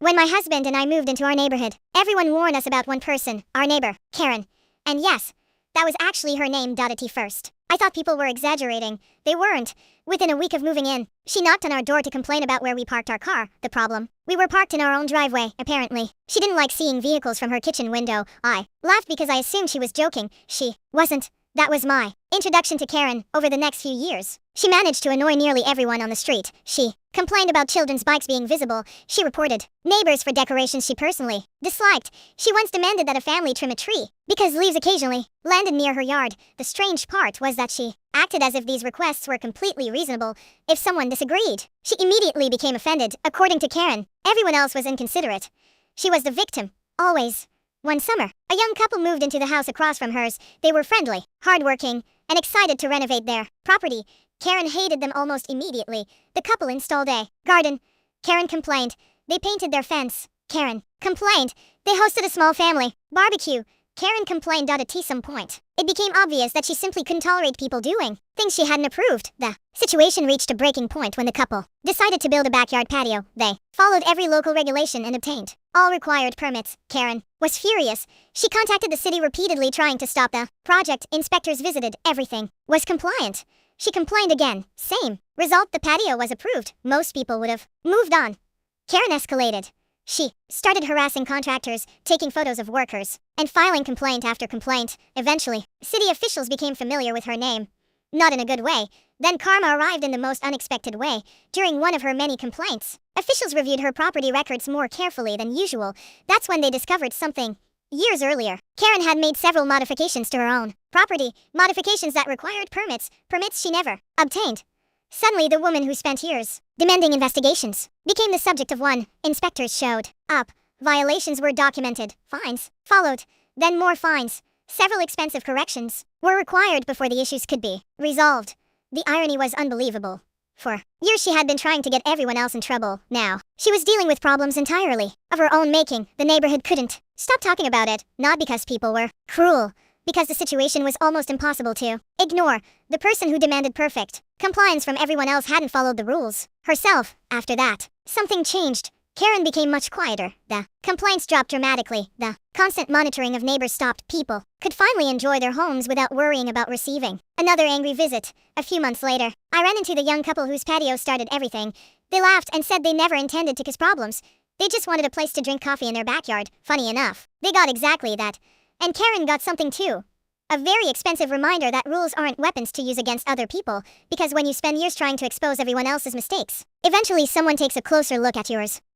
When my husband and I moved into our neighborhood, everyone warned us about one person, our neighbor, Karen. And yes, that was actually her name at first. I thought people were exaggerating. They weren't. Within a week of moving in, she knocked on our door to complain about where we parked our car. The problem? We were parked in our own driveway, apparently. She didn't like seeing vehicles from her kitchen window. I laughed because I assumed she was joking. She wasn't. That was my introduction to Karen over the next few years. She managed to annoy nearly everyone on the street. She complained about children's bikes being visible. She reported neighbors for decorations she personally disliked. She once demanded that a family trim a tree because leaves occasionally landed near her yard. The strange part was that she acted as if these requests were completely reasonable if someone disagreed. She immediately became offended. According to Karen, everyone else was inconsiderate. She was the victim, always. One summer, a young couple moved into the house across from hers. They were friendly, hardworking, and excited to renovate their property. Karen hated them almost immediately. The couple installed a garden. Karen complained. They painted their fence. Karen complained. They hosted a small family barbecue. Karen complained at some point. It became obvious that she simply couldn't tolerate people doing things she hadn't approved. The situation reached a breaking point when the couple decided to build a backyard patio. They followed every local regulation and obtained all required permits. Karen was furious. She contacted the city repeatedly trying to stop the project. Inspectors visited. Everything was compliant. She complained again. Same result. The patio was approved. Most people would have moved on. Karen escalated. She started harassing contractors, taking photos of workers, and filing complaint after complaint. Eventually, city officials became familiar with her name. Not in a good way. Then karma arrived in the most unexpected way. During one of her many complaints, officials reviewed her property records more carefully than usual. That's when they discovered something. Years earlier, Karen had made several modifications to her own property, modifications that required permits she never obtained. Suddenly, the woman who spent years demanding investigations became the subject of one. Inspectors showed up. Violations were documented. Fines followed. Then more fines. Several expensive corrections were required before the issues could be resolved. The irony was unbelievable. For years she had been trying to get everyone else in trouble. Now, she was dealing with problems entirely of her own making. The neighborhood couldn't stop talking about it, not because people were cruel, because the situation was almost impossible to ignore. The person who demanded perfect compliance from everyone else hadn't followed the rules herself. After that, something changed. Karen became much quieter. The complaints dropped dramatically. The constant monitoring of neighbors stopped. People could finally enjoy their homes without worrying about receiving another angry visit. A few months later, I ran into the young couple whose patio started everything. They laughed and said they never intended to cause problems. They just wanted a place to drink coffee in their backyard. Funny enough, they got exactly that. And Karen got something too. A very expensive reminder that rules aren't weapons to use against other people, because when you spend years trying to expose everyone else's mistakes, eventually someone takes a closer look at yours.